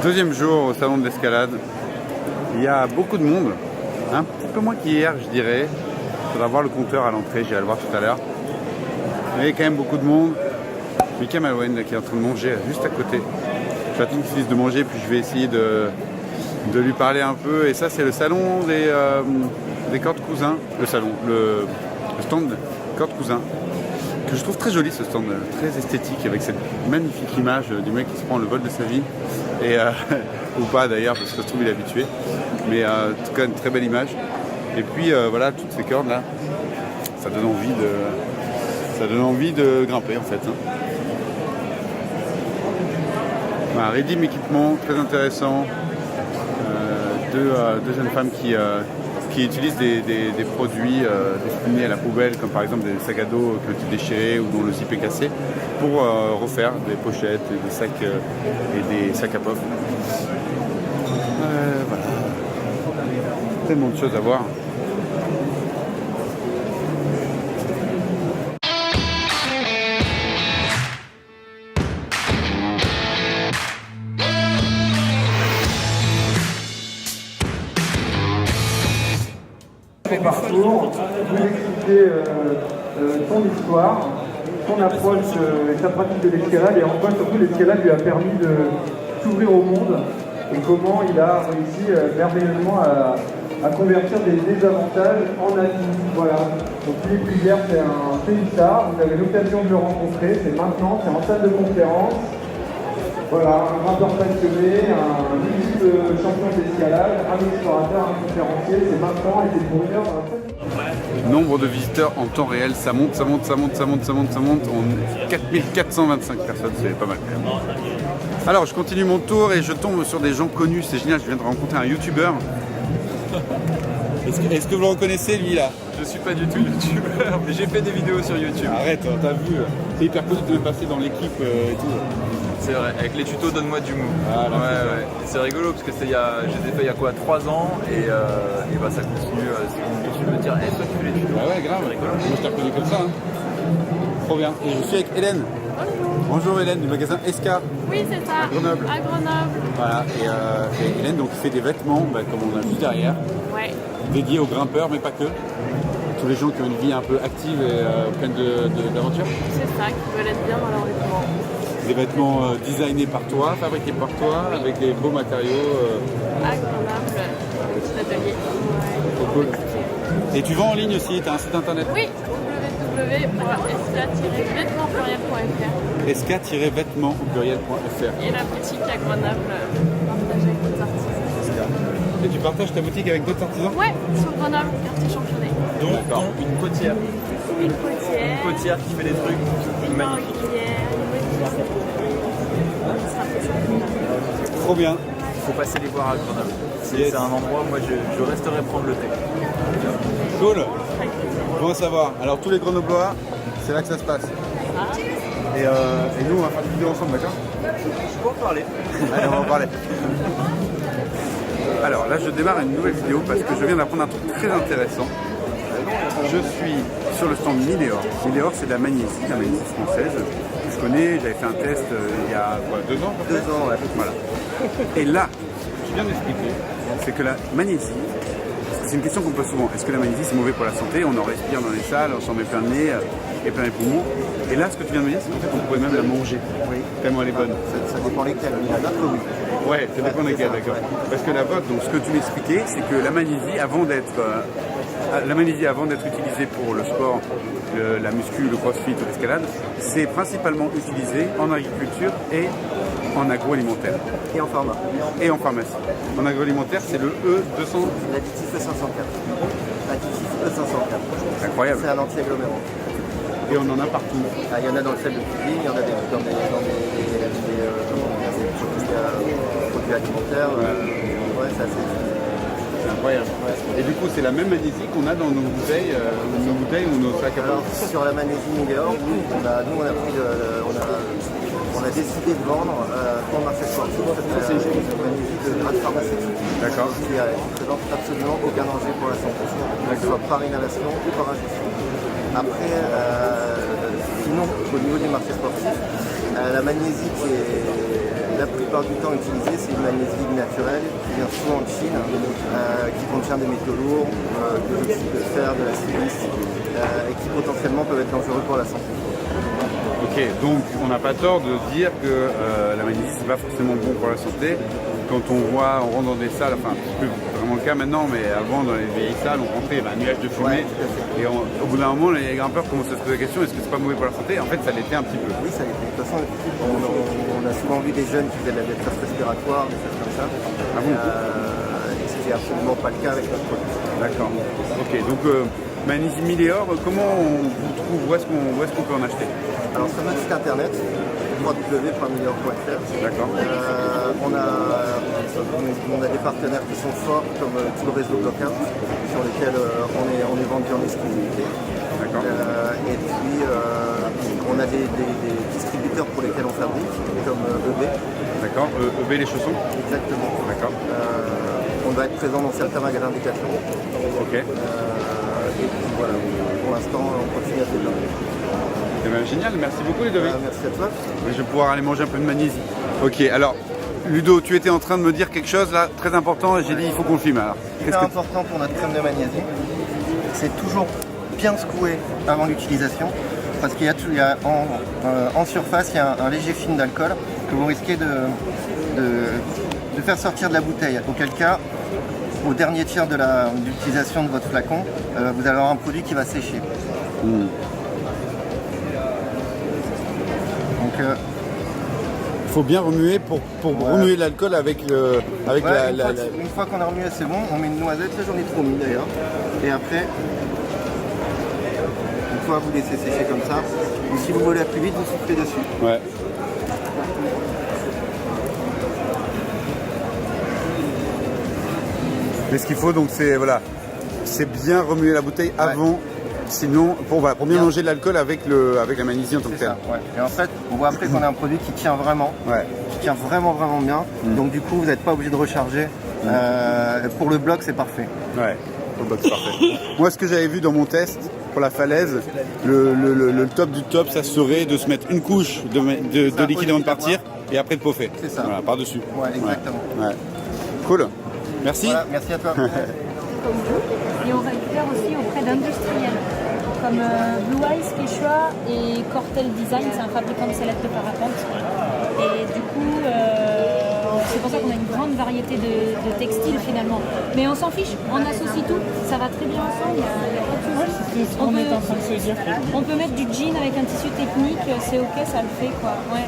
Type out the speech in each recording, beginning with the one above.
Deuxième jour au salon de l'escalade. Il y a beaucoup de monde, un petit peu moins qu'hier je dirais. Il faudra voir le compteur à l'entrée, j'irai le voir tout à l'heure. Mais il y a quand même beaucoup de monde. Mika Malouane qui est en train de manger juste à côté. J'attends qu'il finisse de manger puis je vais essayer de lui parler un peu. Et ça c'est le salon des cordes cousins. Le salon, le stand cordes cousins. Que je trouve très joli ce stand, très esthétique avec cette magnifique image du mec qui se prend le vol de sa vie. Et, ou pas d'ailleurs parce que ça se trouve il est habitué. Mais en tout cas une très belle image. Et puis voilà toutes ces cordes là. Ça donne envie de grimper en fait. Hein. Voilà, Redim équipement, très intéressant. Deux jeunes femmes qui utilisent des produits destinés à la poubelle, comme par exemple des sacs à dos qui ont été déchirés ou dont le zip est cassé, pour refaire des pochettes, des sacs et des sacs à pof. Voilà. Tellement de choses à voir. Son parcours, vous expliquer son histoire, son approche et sa pratique de l'escalade et en quoi surtout l'escalade lui a permis de s'ouvrir au monde et comment il a réussi merveilleusement à convertir des désavantages en avis. Voilà. Donc Philippe Rivière c'est un tennistar, vous avez l'occasion de le rencontrer, c'est maintenant, c'est en salle de conférence. Voilà, un grimpeur passionné, un multiple champion d'escalade, un explorateur, un conférencier, c'est maintenant et c'est pour une heure. Nombre de visiteurs en temps réel, ça monte. On 4425 personnes, c'est pas mal. Alors je continue mon tour et je tombe sur des gens connus, c'est génial, je viens de rencontrer un youtubeur. Est-ce que vous le reconnaissez lui là? Je suis pas du tout youtubeur, mais j'ai fait des vidéos sur YouTube. Arrête, t'as vu, c'est hyper cool de passer dans l'équipe et tout. C'est vrai, avec les tutos Donne-moi du mou. Ah, là, ouais. C'est rigolo parce que je les ai fait il y a quoi 3 ans et bah, ça continue. On continue de me dire, toi tu fais les tutos. Ouais, grave, rigolo. Moi je t'ai reconnu comme ça. Hein. Trop bien. Et je suis avec Hélène. Bonjour Hélène du magasin Esca. Oui, c'est ça. À Grenoble. À Grenoble. Voilà. Et Hélène donc fait des vêtements, comme on a juste derrière, Ouais. dédiés aux grimpeurs, mais pas que. Tous les gens qui ont une vie un peu active et pleine d'aventures. C'est ça, qui veulent être bien dans leur vêtements. Des vêtements designés par toi, fabriqués par toi, avec des beaux matériaux. À Grenoble, petit atelier. Ouais. Trop cool. Et tu vends en ligne aussi, tu as un site internet? Oui, www.esca-vêtements.fr. Esca-vêtements au pluriel.fr. Et la boutique à Grenoble, partagée avec d'autres artisans. Et tu partages ta boutique avec d'autres artisans? Ouais, sur Grenoble, quartier championné. Donc une côtière. Une côtière. Une côtière qui fait des trucs Une magnifiques. Trop bien. Il faut passer les voir à Grenoble. C'est un endroit où moi je resterai prendre le thé. Cool. Bon à savoir. Alors tous les Grenoblois, c'est là que ça se passe. Et nous on va faire une vidéo ensemble, d'accord? Je peux en parler. Allez, on va en parler. Alors là je démarre une nouvelle vidéo parce que je viens d'apprendre un truc très intéressant. Je suis sur le stand Mileor. Mileor c'est de la magnésie française. Je connais, j'avais fait un test il y a 2 ans? 2 ans, ouais. Voilà. Et là, je viens d'expliquer, c'est que la magnésie, c'est une question qu'on me pose souvent. Est-ce que la magnésie c'est mauvais pour la santé? On en respire dans les salles, on s'en met plein le nez et plein les poumons. Et là, ce que tu viens de me dire, c'est qu'en fait, on pourrait même la manger. Oui. Tellement elle est bonne. Ça dépend lesquels. Il y en a d'autres, oui. Ouais, ça dépend desquels, d'accord. Parce que la vôtre, donc ce que tu m'expliquais, c'est que la magnésie, avant d'être utilisée pour le sport, la muscu, le crossfit ou l'escalade, c'est principalement utilisé en agriculture et en agroalimentaire. Et en pharma. Et en pharmacie. En agroalimentaire, c'est le E200. L'additif E504. L'additif E504. C'est incroyable. C'est un anti-agglomérant. Et on en a partout. Ah, il y en a dans le sel de cuisine, il y en a dans des produits alimentaires. Ouais, ça c'est incroyable. Ouais. Et du coup, c'est la même magnésie qu'on a dans nos bouteilles ou nos sacs à Alors, pain. sur la magnésie Mileor, on a décidé de vendre pour le marché sportif une magnésie de grade pharmaceutique. D'accord. Qui ne présente absolument aucun danger pour la santé, que ce soit par inhalation ou par injection. Après, sinon, au niveau des marchés sportifs, la magnésie qui est la plupart du temps utilisée, c'est une magnésie naturelle qui vient souvent de Chine, qui contient des métaux lourds, de l'oxyde de fer, de la silice, et qui potentiellement peuvent être dangereux pour la santé. Ok, donc on n'a pas tort de dire que la magnésie c'est pas forcément bon pour la santé. Quand on rentre dans des salles, enfin c'est plus vraiment le cas maintenant, mais avant dans les vieilles salles, on rentrait, il y avait un nuage de fumée, et au bout d'un moment les grimpeurs commençaient à se poser la question, est-ce que c'est pas mauvais pour la santé? En fait ça l'était un petit peu. Oui, ça l'était. De toute façon, on a souvent vu des jeunes qui faisaient de la détresse respiratoire, des choses comme ça. Ah bon? Ce qui n'est absolument pas le cas avec notre produit. D'accord. Ok, donc magnésie Milléor, comment on vous trouve, où est-ce qu'on peut en acheter? Alors sur notre site internet, www.milléor.fr. D'accord. On a des partenaires qui sont forts comme tout le réseau Blockhouse sur lesquels on est vendu en exclusivité. D'accord. Et puis on a des distributeurs pour lesquels on fabrique, comme EB. D'accord. EB les chaussons? Exactement. D'accord. On va être présent dans certains magasins Decathlon. Ok. Et puis voilà, pour l'instant on continue à se développer. Eh ben, génial, merci beaucoup Ludovic. Merci à toi. Je vais pouvoir aller manger un peu de magnésie. Ok, alors Ludo, tu étais en train de me dire quelque chose là, très important, et j'ai dit il faut qu'on le filme alors. C'est important pour notre crème de magnésie, c'est toujours bien secouer avant l'utilisation, parce qu'il y a en surface, il y a un léger film d'alcool que vous risquez de faire sortir de la bouteille. Auquel cas, au dernier tiers de l'utilisation de votre flacon, vous allez avoir un produit qui va sécher. Il faut bien remuer pour remuer l'alcool avec une fois qu'on a remué, c'est bon. On met une noisette, là j'en ai trop mis d'ailleurs. Et après, une fois vous laissez sécher comme ça, ou si vous voulez plus vite, vous soufflez dessus. Ouais. Mais ce qu'il faut donc c'est bien remuer la bouteille avant. Sinon, pour bien manger de l'alcool avec la magnésie en tant que telle. Ouais. Et en fait, on voit après qu'on a un produit qui tient vraiment, qui tient vraiment bien. Donc du coup, vous n'êtes pas obligé de recharger. Pour le bloc, c'est parfait. Ouais, pour le bloc, c'est parfait. Moi, ce que j'avais vu dans mon test pour la falaise, le top du top, ça serait de se mettre une couche de liquide avant de partir et après de poffer. C'est ça. Voilà, par-dessus. Ouais, exactement. Ouais. Cool. Merci. Voilà, merci à toi. Et on va le faire aussi auprès d'industriels comme Blue Eyes, Quechua et Cortel Design, c'est un fabricant de sellettes de parapente. Et du coup, c'est pour ça qu'on a une grande variété de textiles finalement. Mais on s'en fiche, on associe tout, ça va très bien ensemble, il y a pas de souci. On peut mettre du jean avec un tissu technique, c'est ok, ça le fait quoi. Ouais.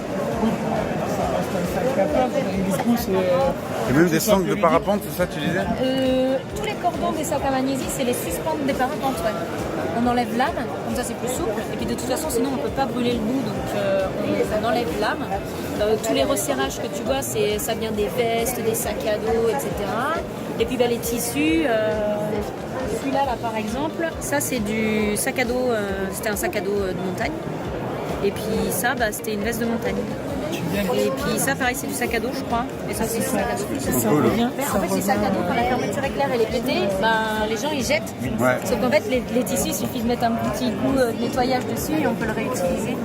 Et même des sangles de parapente, c'est ça que tu disais? Tous les cordons des sacs à magnésie, c'est les suspentes des parapentes. Ouais. On enlève l'âme, comme ça c'est plus souple. Et puis de toute façon, sinon on ne peut pas brûler le bout, donc on enlève l'âme. Tous les resserrages que tu vois, ça vient des vestes, des sacs à dos, etc. Et puis les tissus, celui-là là, par exemple, ça c'est du sac à dos, c'était un sac à dos de montagne. Et puis ça, c'était une veste de montagne. Et puis ça, pareil, c'est du sac à dos, je crois. Et ça, c'est du sac à dos. En fait, ces sacs à dos, quand la fermeture éclair elle est pétée, les gens ils jettent. Ouais. Sauf qu'en fait, les tissus, il suffit de mettre un petit coup de nettoyage dessus et on peut le réutiliser.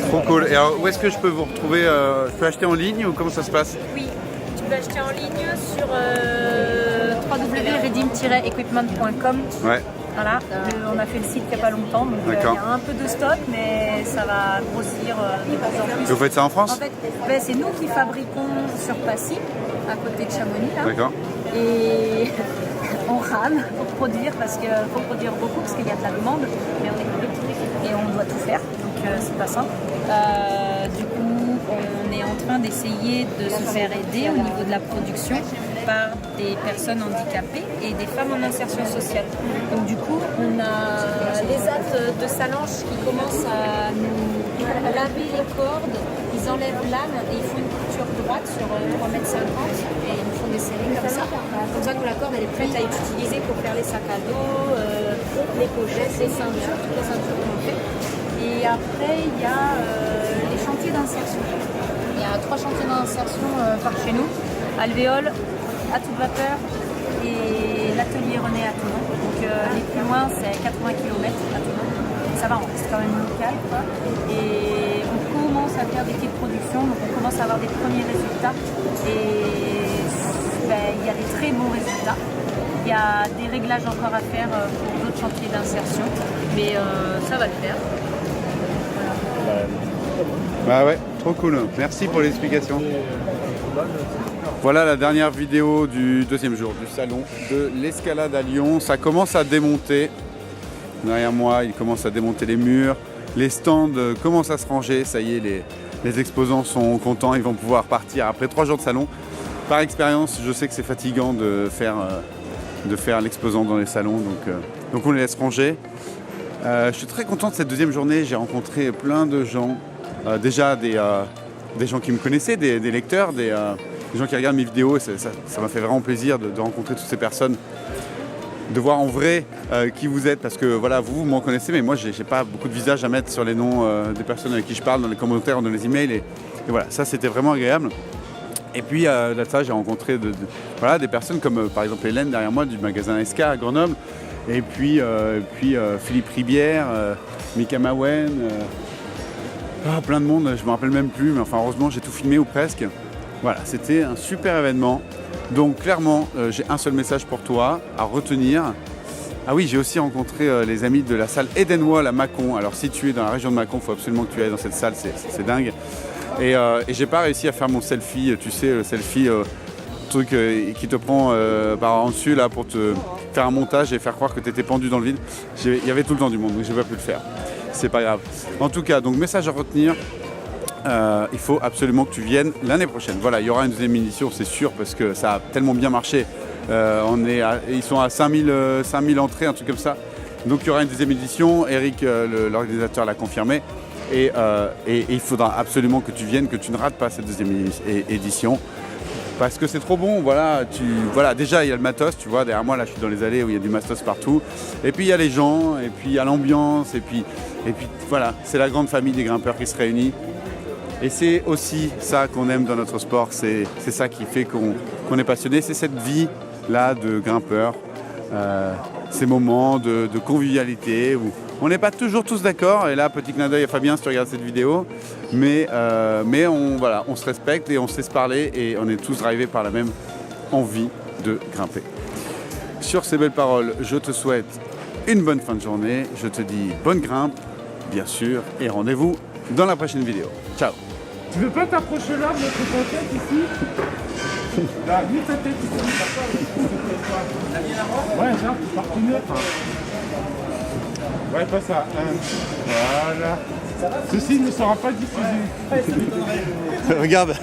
Trop cool. Et alors, où est-ce que je peux vous retrouver? Je peux acheter en ligne ou comment ça se passe? Oui, tu peux acheter en ligne sur www.redeem-equipment.com. Ouais. Voilà, on a fait le site il n'y a pas longtemps, donc il y a un peu de stock, mais ça va grossir de plus en plus. Et vous faites ça en France? En fait, c'est nous qui fabriquons sur Passy, à côté de Chamonix. Là. D'accord. Et on rame pour produire, parce qu'il faut produire beaucoup, parce qu'il y a de la demande, mais on est petit et on doit tout faire, donc c'est pas simple. Du coup, on est en train d'essayer de se faire aider au niveau de la production par des personnes handicapées et des femmes en insertion sociale. Donc du coup, on a les actes de Salange qui commencent à nous laver les cordes, ils enlèvent l'âne et ils font une couture droite sur 3,50 m et ils nous font des séries comme ça que la corde elle est prête à être utilisée pour faire les sacs à dos, les pochettes, les ceintures, toutes les ceintures qu'on fait. Et après, il y a les chantiers d'insertion. Il y a 3 chantiers d'insertion par chez nous, Alvéole, à toute vapeur et l'atelier René à Toulon. Donc les plus loin c'est 80 km à Toulon. ça va, on reste quand même local, quoi. Et on commence à faire des petites productions, donc on commence à avoir des premiers résultats. Et il y a des très bons résultats. Il y a des réglages encore à faire pour d'autres chantiers d'insertion, mais ça va le faire. Bah ouais, trop cool. Merci pour l'explication. Voilà la dernière vidéo du deuxième jour du salon de l'escalade à Lyon. Ça commence à démonter. Derrière moi, il commence à démonter les murs. Les stands commencent à se ranger. Ça y est, les exposants sont contents. Ils vont pouvoir partir après 3 jours de salon. Par expérience, je sais que c'est fatigant de faire l'exposant dans les salons. Donc on les laisse ranger. Je suis très content de cette deuxième journée. J'ai rencontré plein de gens. Déjà des gens qui me connaissaient, des lecteurs, des gens qui regardent mes vidéos. Ça m'a fait vraiment plaisir de rencontrer toutes ces personnes, de voir en vrai qui vous êtes, parce que voilà, vous m'en connaissez, mais moi j'ai pas beaucoup de visages à mettre sur les noms des personnes avec qui je parle dans les commentaires ou dans les emails, et voilà, ça c'était vraiment agréable. Et puis là ça, j'ai rencontré voilà, des personnes comme par exemple Hélène derrière moi du magasin SK à Grenoble, et puis Philippe Ribière, Mika Mawen, plein de monde, je me rappelle même plus, mais enfin heureusement j'ai tout filmé ou presque. Voilà, c'était un super événement. Donc clairement, j'ai un seul message pour toi à retenir. Ah oui, j'ai aussi rencontré les amis de la salle Eden Wall à Mâcon. Alors si tu es dans la région de Mâcon, il faut absolument que tu ailles dans cette salle, c'est dingue. Et j'ai pas réussi à faire mon selfie, tu sais, le selfie, truc qui te prend par en dessus là pour te faire un montage et faire croire que tu étais pendu dans le vide. Il y avait tout le temps du monde, donc j'ai pas pu le faire. C'est pas grave. En tout cas, donc message à retenir. Il faut absolument que tu viennes l'année prochaine. Voilà, il y aura une deuxième édition, c'est sûr, parce que ça a tellement bien marché. Ils sont à 5000 entrées, un truc comme ça. Donc il y aura une deuxième édition. Eric, l'organisateur, l'a confirmé. Et il faudra absolument que tu viennes, que tu ne rates pas cette deuxième édition. Parce que c'est trop bon, voilà, déjà il y a le matos, tu vois, derrière moi là je suis dans les allées où il y a du matos partout. Et puis il y a les gens, et puis il y a l'ambiance, et puis voilà, c'est la grande famille des grimpeurs qui se réunit. Et c'est aussi ça qu'on aime dans notre sport, c'est ça qui fait qu'on est passionné, c'est cette vie-là de grimpeur, ces moments de convivialité où on n'est pas toujours tous d'accord. Et là, petit clin d'œil à Fabien si tu regardes cette vidéo, mais on se respecte et on sait se parler et on est tous drivés par la même envie de grimper. Sur ces belles paroles, je te souhaite une bonne fin de journée, je te dis bonne grimpe, bien sûr, et rendez-vous dans la prochaine vidéo. Ciao. Tu veux pas t'approcher là, mettre ta tête ici? Là, mets ta tête ici. Ouais, là, par fenêtre. Ouais, pas ça. Voilà. Ceci ne sera pas diffusé. Regarde.